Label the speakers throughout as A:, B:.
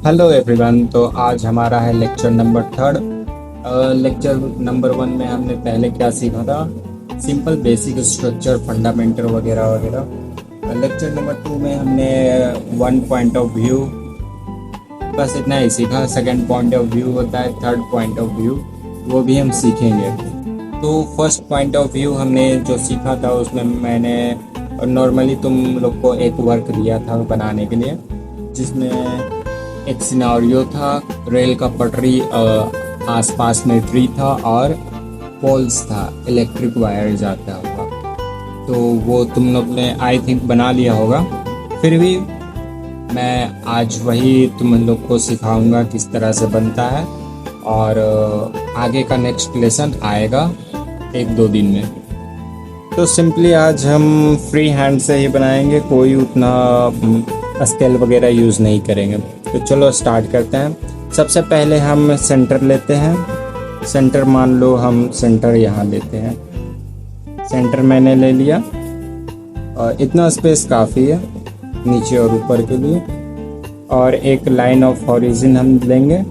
A: Hello everyone. तो आज हमारा है lecture number third. Lecture number one में हमने पहले क्या सीखा था? सिंपल बेसिक स्ट्रक्चर फंडामेंटल वगैरह वगैरह। लेक्चर नंबर टू में हमने वन पॉइंट ऑफ व्यू, बस इतना ही सीखा। सेकंड पॉइंट ऑफ व्यू होता है, थर्ड पॉइंट ऑफ व्यू, वो भी हम सीखेंगे। तो फर्स्ट पॉइंट ऑफ व्यू हमने जो सीखा था उसमें मैंने नॉर्मली तुम लोग को एक वर्क दिया था बनाने के लिए, जिसमें एक सिनारियो था, रेल का पटरी, आसपास में ट्री था और पोल्स था, इलेक्ट्रिक वायर जाता हुआ। तो वो तुम लोग ने आई थिंक बना लिया होगा। फिर भी मैं आज वही तुम लोग को सिखाऊंगा किस तरह से बनता है, और आगे का नेक्स्ट लेसन आएगा एक दो दिन में। तो सिंपली आज हम फ्री हैंड से ही बनाएंगे, कोई उतना स्केल वगैरह यूज़ नहीं करेंगे। तो चलो स्टार्ट करते हैं। सबसे पहले हम सेंटर लेते हैं। सेंटर मान लो हम सेंटर यहाँ लेते हैं। सेंटर मैंने ले लिया और इतना स्पेस काफ़ी है नीचे और ऊपर के लिए। और एक लाइन ऑफ ओरिजिन हम लेंगे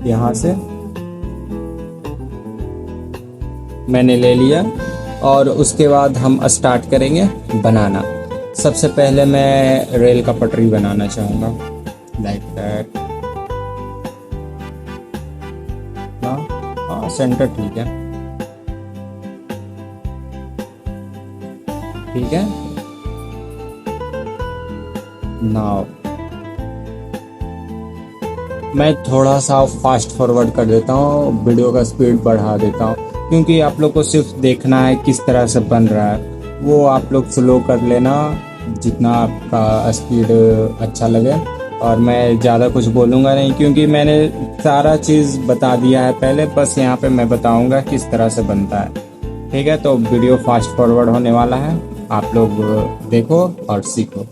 A: यहाँ से, मैंने ले लिया। और उसके बाद हम स्टार्ट करेंगे बनाना। सबसे पहले मैं रेल का पटरी बनाना चाहूँगा, लाइक दैट। हाँ, सेंटर ठीक है, ठीक है। नाउ मैं थोड़ा सा फास्ट फॉरवर्ड कर देता हूँ, वीडियो का स्पीड बढ़ा देता हूँ, क्योंकि आप लोग को सिर्फ देखना है किस तरह से बन रहा है। वो आप लोग स्लो कर लेना जितना आपका स्पीड अच्छा लगे। और मैं ज़्यादा कुछ बोलूँगा नहीं, क्योंकि मैंने सारा चीज़ बता दिया है पहले। बस यहाँ पे मैं बताऊँगा किस तरह से बनता है, ठीक है। तो वीडियो फास्ट फॉरवर्ड होने वाला है, आप लोग देखो और सीखो।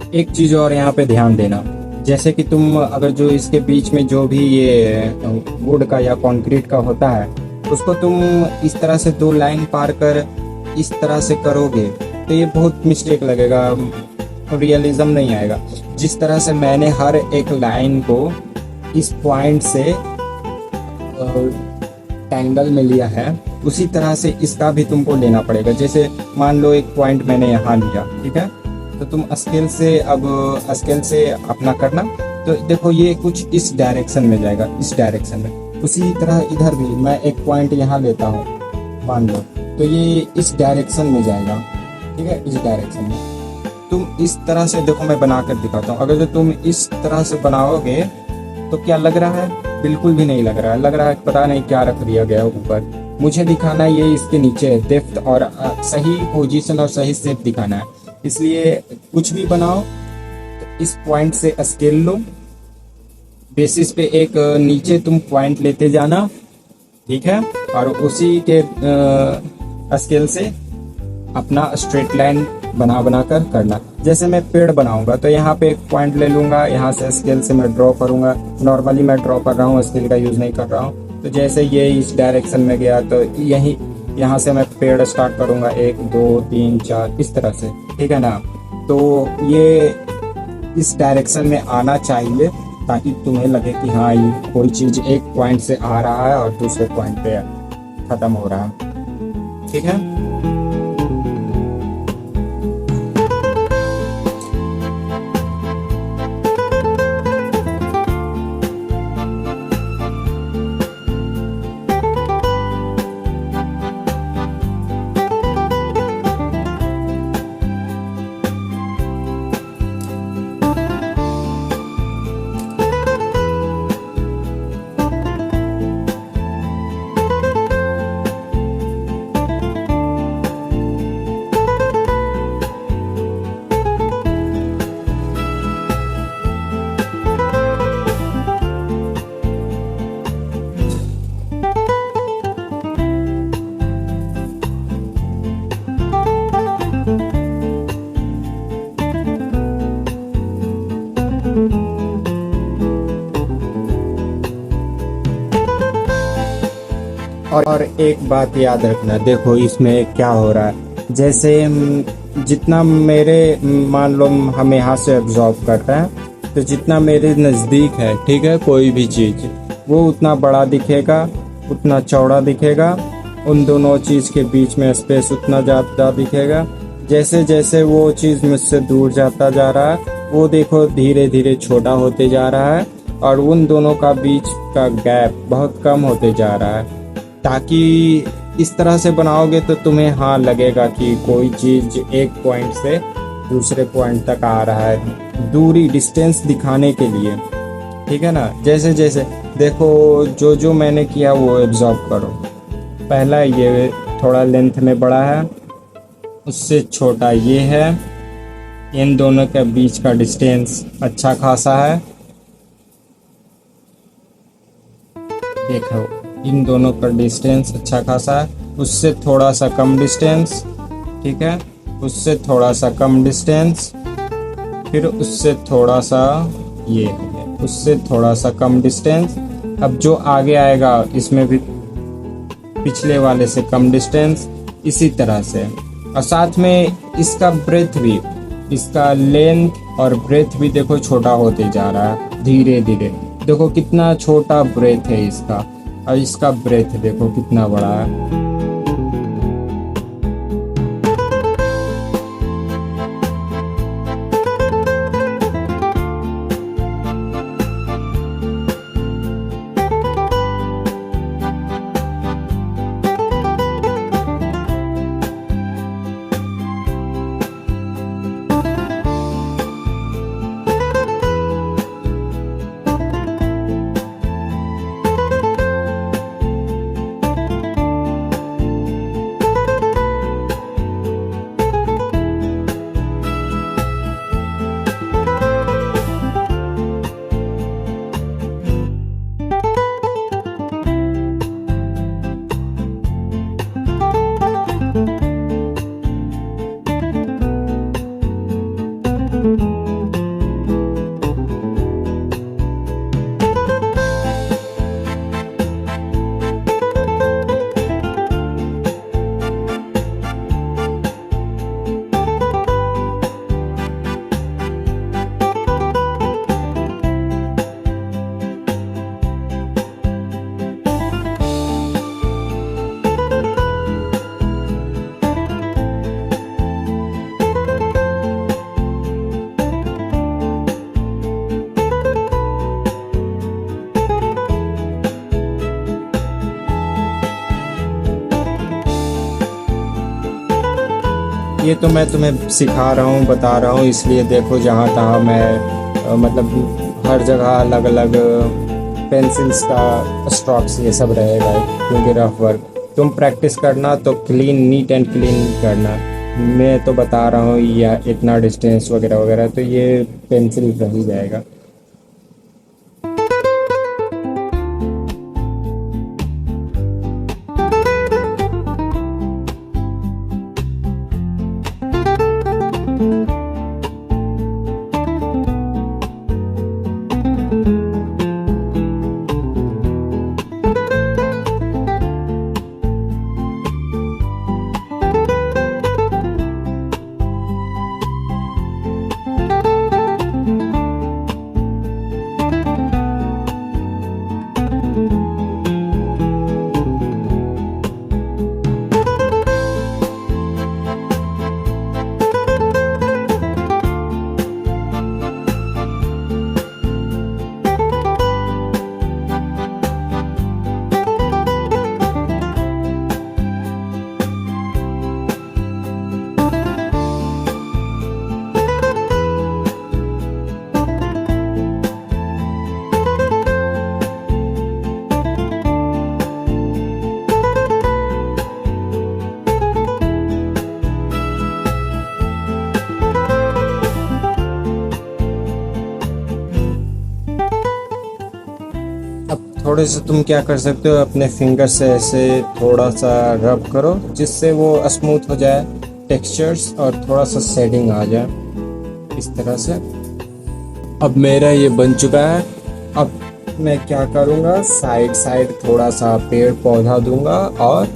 A: एक चीज़ और यहाँ पे ध्यान देना, जैसे कि तुम अगर जो इसके बीच में जो भी ये वुड का या कंक्रीट का होता है, उसको तुम इस तरह से दो लाइन पार कर इस तरह से करोगे तो ये बहुत मिस्टेक लगेगा, रियलिज्म नहीं आएगा। जिस तरह से मैंने हर एक लाइन को इस पॉइंट से ट्रायंगल में लिया है, उसी तरह से इसका भी तुमको लेना पड़ेगा। जैसे मान लो एक पॉइंट मैंने यहाँ लिया, ठीक है, तो तुम स्केल से अब स्केल से अपना करना। तो देखो ये कुछ इस डायरेक्शन में जाएगा, इस डायरेक्शन में। उसी तरह इधर भी मैं एक पॉइंट यहाँ लेता हूँ मान लो, तो ये इस डायरेक्शन में जाएगा, ठीक है, इस डायरेक्शन में। तुम इस तरह से देखो, मैं बना कर दिखाता हूँ। अगर जो तुम इस तरह से बनाओगे तो क्या लग रहा है? बिल्कुल भी नहीं लग रहा है। लग रहा है पता नहीं क्या रख दिया गया ऊपर। मुझे दिखाना ये इसके नीचे है, डेप्थ और सही पोजीशन और सही शेप दिखाना है। इसलिए कुछ भी बनाओ तो इस पॉइंट से स्केल लो, बेसिस पे एक नीचे तुम पॉइंट लेते जाना, ठीक है, और उसी के स्केल से अपना स्ट्रेट लाइन बना बना कर करना। जैसे मैं पेड़ बनाऊंगा तो यहाँ पे एक पॉइंट ले लूंगा, यहाँ से स्केल से मैं ड्रॉ करूंगा। नॉर्मली मैं ड्रॉ कर रहा हूँ, स्केल का यूज नहीं कर रहा हूँ। तो जैसे ये इस डायरेक्शन में गया तो यही यहाँ से मैं पेड़ स्टार्ट करूँगा, 1 2 3 4 इस तरह से, ठीक है ना। तो ये इस डायरेक्शन में आना चाहिए ताकि तुम्हें लगे कि हाँ ये कोई चीज़ एक पॉइंट से आ रहा है और दूसरे पॉइंट पे ख़त्म हो रहा है, ठीक है। और एक बात याद रखना, देखो इसमें क्या हो रहा है, जैसे जितना मेरे मान लो हम यहाँ से ऑब्जॉर्व कर रहे हैं, तो जितना मेरे नज़दीक है, ठीक है, कोई भी चीज़ वो उतना बड़ा दिखेगा, उतना चौड़ा दिखेगा, उन दोनों चीज़ के बीच में स्पेस उतना ज़्यादा दिखेगा। जैसे जैसे वो चीज़ मुझसे दूर जाता जा रहा है, वो देखो धीरे धीरे छोटा होते जा रहा है और उन दोनों का बीच का गैप बहुत कम होते जा रहा है। ताकि इस तरह से बनाओगे तो तुम्हें हाँ लगेगा कि कोई चीज़ एक पॉइंट से दूसरे पॉइंट तक आ रहा है, दूरी डिस्टेंस दिखाने के लिए, ठीक है ना। जैसे जैसे देखो जो जो मैंने किया वो एब्जॉर्ब करो। पहला ये थोड़ा लेंथ में बड़ा है, उससे छोटा ये है, इन दोनों के बीच का डिस्टेंस अच्छा खासा है, देखो इन दोनों का डिस्टेंस अच्छा खासा है, उससे थोड़ा सा कम डिस्टेंस, ठीक है, उससे थोड़ा सा कम डिस्टेंस, फिर उससे थोड़ा सा ये है, उससे थोड़ा सा कम डिस्टेंस। अब जो आगे आएगा इसमें भी पिछले वाले से कम डिस्टेंस, इसी तरह से। और साथ में इसका ब्रेथ भी, इसका लेंथ और ब्रेथ भी देखो छोटा होते जा रहा है धीरे धीरे। देखो कितना छोटा ब्रेथ है इसका, और इसका ब्रेथ देखो कितना बड़ा है। ये तो मैं तुम्हें सिखा रहा हूँ, बता रहा हूँ, इसलिए देखो जहाँ तहाँ मैं मतलब हर जगह अलग अलग पेंसिल्स का स्ट्रोक्स ये सब रहेगा, क्योंकि रफ वर्क तुम प्रैक्टिस करना तो क्लीन, नीट एंड क्लीन करना। मैं तो बता रहा हूँ या इतना डिस्टेंस वगैरह वगैरह, तो ये पेंसिल रह ही जाएगा। थोड़े से तुम क्या कर सकते हो, अपने फिंगर से ऐसे थोड़ा सा रब करो जिससे वो स्मूथ हो जाए टेक्सचर्स और थोड़ा सा शेडिंग आ जाए इस तरह से। अब मेरा ये बन चुका है। अब मैं क्या करूँगा, साइड साइड थोड़ा सा पेड़ पौधा दूंगा और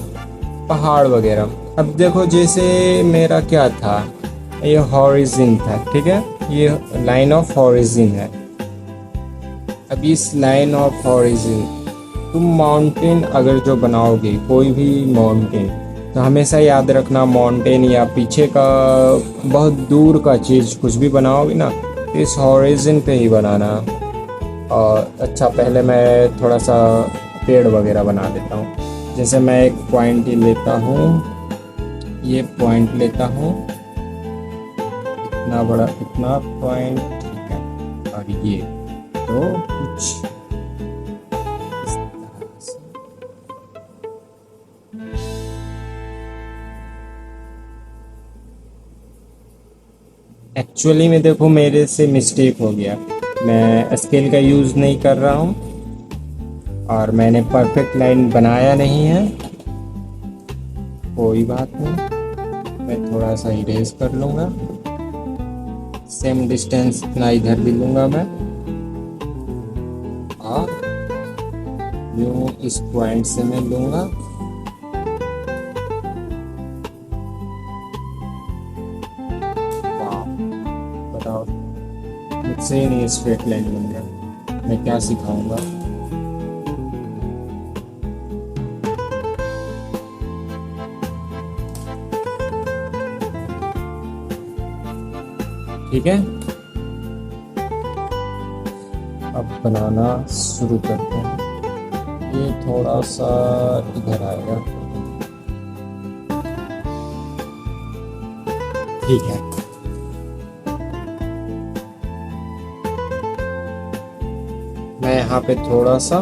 A: पहाड़ वगैरह। अब देखो जैसे मेरा क्या था, ये हॉरिज़न था, ठीक है, ये लाइन ऑफ हॉरिज़न है। अब इस लाइन ऑफ हॉरिज़न तुम माउंटेन अगर जो बनाओगे, कोई भी माउंटेन, तो हमेशा याद रखना माउंटेन या पीछे का बहुत दूर का चीज़ कुछ भी बनाओगे ना, तो इस हॉरिज़न पे ही बनाना। और अच्छा, पहले मैं थोड़ा सा पेड़ वगैरह बना देता हूँ। जैसे मैं एक पॉइंट ही लेता हूँ, ये पॉइंट लेता हूँ, इतना बड़ा इतना पॉइंट, ठीक है। और ये तो कुछ इस तरह से। एक्चुअली में देखो मेरे से मिस्टेक हो गया, मैं स्केल का यूज़ नहीं कर रहा हूँ और मैंने परफेक्ट लाइन बनाया नहीं है। कोई बात नहीं, मैं थोड़ा सा इरेज कर लूँगा। सेम डिस्टेंस इतना इधर भी लूँगा मैं, और यूँ इस पॉइंट से मैं लूँगा। वाह, बताओ, मुझसे ही नहीं स्ट्रेट लाइन बन गया। मैं क्या सिखाऊंगा। ठीक है, अब बनाना शुरू करते हैं। ये थोड़ा सा इधर आएगा, ठीक है। मैं यहाँ पे थोड़ा सा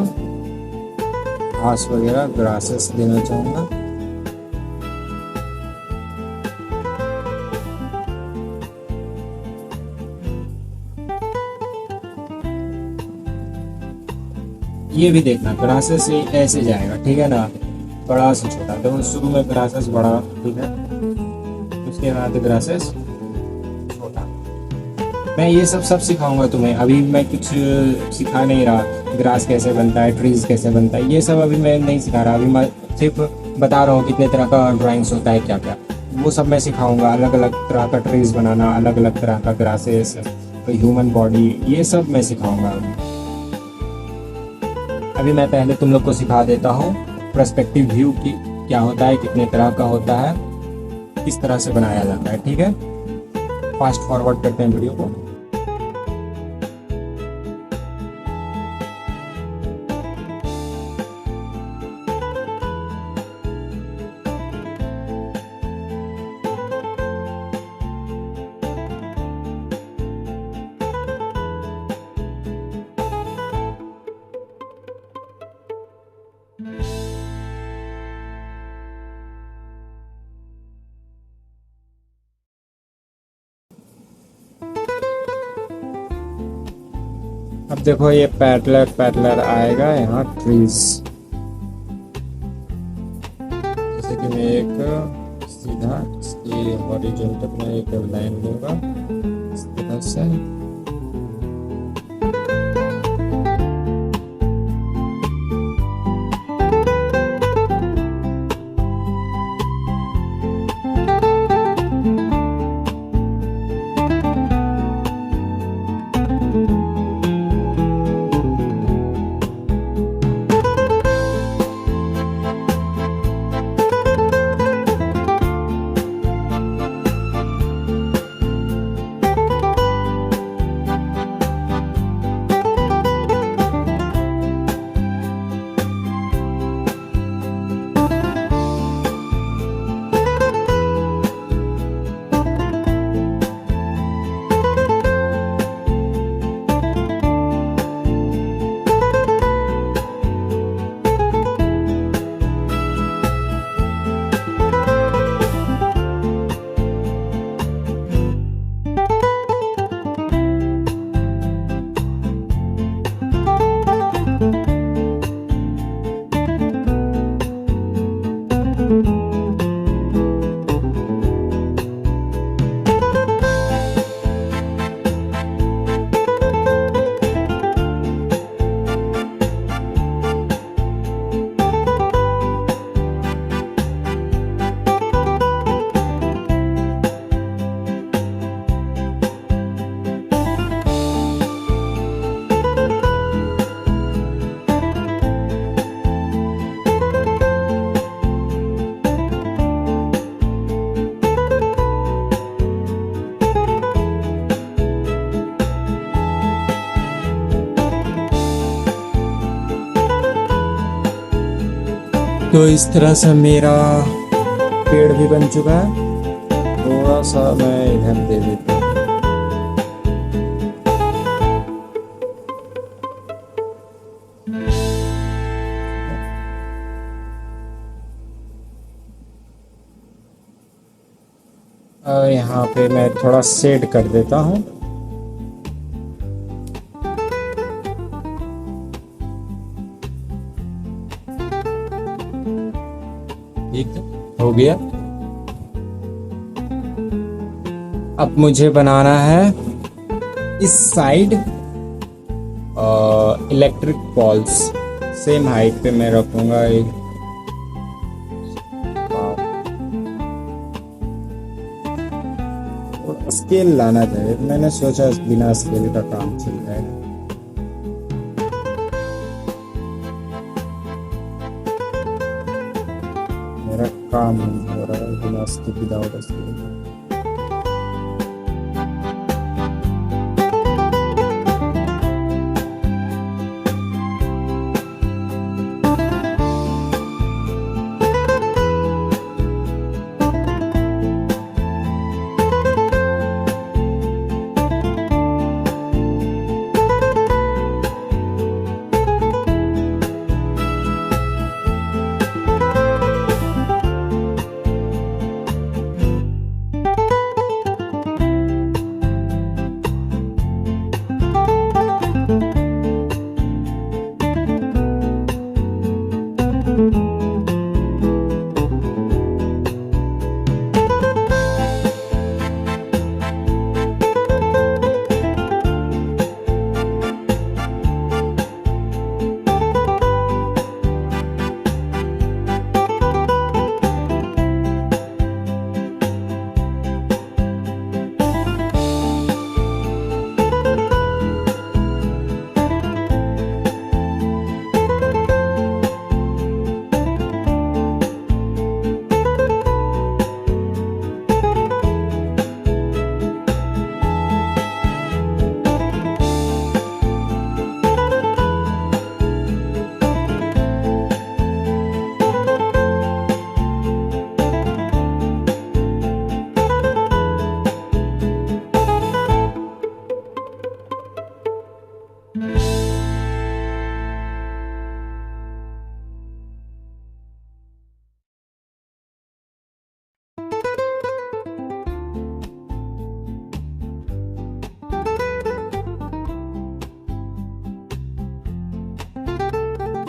A: घास वगैरह ग्रासेस देना चाहूँगा। ये भी देखना, ग्रासेस ऐसे जाएगा, ठीक है ना, बड़ा से छोटा। तो शुरू में ग्रासेस बड़ा, ठीक है, उसके बाद ग्रासेस छोटा। मैं ये सब सिखाऊंगा तुम्हें। अभी मैं कुछ सिखा नहीं रहा, ग्रास कैसे बनता है, ट्रीज कैसे बनता है, ये सब अभी मैं नहीं सिखा रहा। अभी मैं सिर्फ बता रहा हूँ कितने तरह का ड्राइंग्स होता है, क्या क्या, वो सब मैं सिखाऊंगा। अलग अलग तरह का ट्रीज बनाना, अलग अलग तरह का ग्रासेस, ह्यूमन बॉडी, ये सब मैं सिखाऊंगा। अभी मैं पहले तुम लोग को सिखा देता हूँ पर्सपेक्टिव व्यू की क्या होता है, कितने तरह का होता है, किस तरह से बनाया जाता है, ठीक है। फास्ट फॉरवर्ड करते हैं वीडियो को। अब देखो ये पैटलर पैटलर आएगा यहाँ ट्रीज। जैसे कि मैं एक सीधा इसकी हॉरिजॉन्टल में एक लाइन लूँगा इस तरह से। तो इस तरह से मेरा पेड़ भी बन चुका है। थोड़ा सा मैं इधर दे देता हूँ। यहाँ पे मैं थोड़ा शेड कर देता हूँ। ठीक है, हो गया। अब मुझे बनाना है इस side electric poles. Same height पे मैं रखूंगा एक। स्केल लाना चाहिए, मैंने सोचा बिना स्केल का काम चल जाएगा। मेरा काम नहीं हो रहा है बिना स्केल, विदाउट स्केल।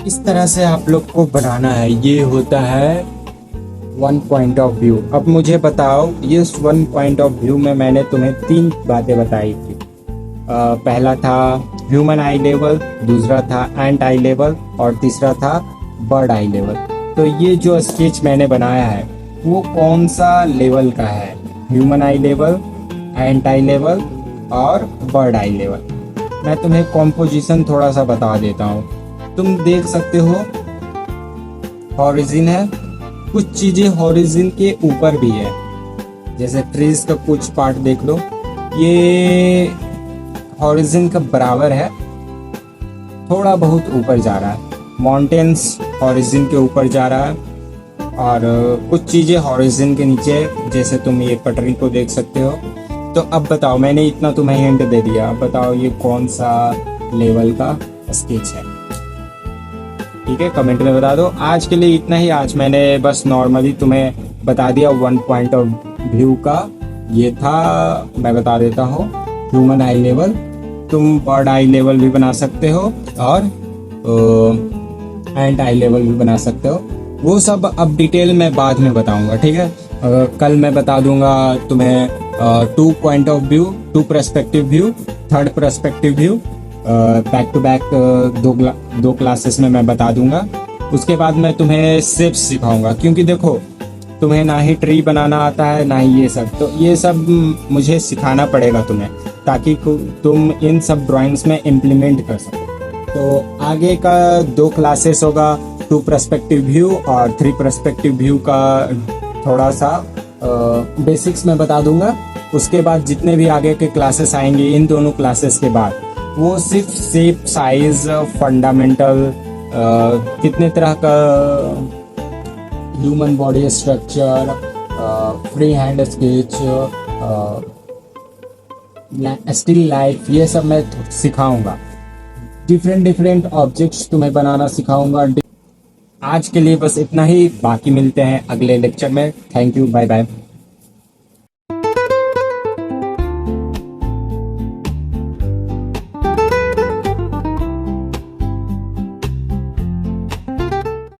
A: इस तरह से आप लोग को बनाना है। ये होता है वन पॉइंट ऑफ व्यू। अब मुझे बताओ, ये वन पॉइंट ऑफ व्यू में मैंने तुम्हें 3 बातें बताई थी। पहला था ह्यूमन आई लेवल, दूसरा था एंट आई लेवल और तीसरा था बर्ड आई लेवल। तो ये जो स्केच मैंने बनाया है वो कौन सा लेवल का है? ह्यूमन आई लेवल, एंट आई लेवल और बर्ड आई लेवल। मैं तुम्हें कॉम्पोजिशन थोड़ा सा बता देता हूँ। तुम देख सकते हो हॉरिजन है, कुछ चीजें हॉरिजन के ऊपर भी है, जैसे ट्रीज का कुछ पार्ट देख लो, ये हॉरिजन का बराबर है, थोड़ा बहुत ऊपर जा रहा है। माउंटेन्स हॉरिजन के ऊपर जा रहा है और कुछ चीजें हॉरिजन के नीचे, जैसे तुम ये पटरी को देख सकते हो। तो अब बताओ, मैंने इतना तुम्हें हिंट दे दिया, अब बताओ ये कौन सा लेवल का स्केच है? ठीक है, कमेंट में बता दो। आज के लिए इतना ही। आज मैंने बस नॉर्मली तुम्हें बता दिया वन पॉइंट ऑफ व्यू का। ये था, मैं बता देता हूँ, ह्यूमन आई लेवल। तुम बर्ड आई लेवल भी बना सकते हो और एंट आई लेवल भी बना सकते हो। वो सब अब डिटेल में बाद में बताऊंगा, ठीक है। कल मैं बता दूंगा तुम्हें 2 point of view, 2 perspective view, 3rd perspective view, back to back 2 classes में मैं बता दूंगा। उसके बाद मैं तुम्हें शेप्स सिखाऊंगा, क्योंकि देखो तुम्हें ना ही ट्री बनाना आता है ना ही ये सब, तो ये सब मुझे सिखाना पड़ेगा तुम्हें, ताकि तुम इन सब ड्राइंग्स में इम्प्लीमेंट कर सको। तो आगे का 2 क्लासेस होगा, 2 पर्सपेक्टिव व्यू और 3 पर्सपेक्टिव व्यू का थोड़ा सा बेसिक्स में बता दूंगा। उसके बाद जितने भी आगे के क्लासेस आएंगे इन दोनों क्लासेस के बाद, वो सिर्फ शेप, साइज, फंडामेंटल, कितने तरह का human body structure, free hand sketch, still life, ये सब मैं सिखाऊंगा। डिफरेंट डिफरेंट ऑब्जेक्ट्स तुम्हें बनाना सिखाऊंगा। आज के लिए बस इतना ही, बाकी मिलते हैं अगले लेक्चर में। Thank you, bye bye.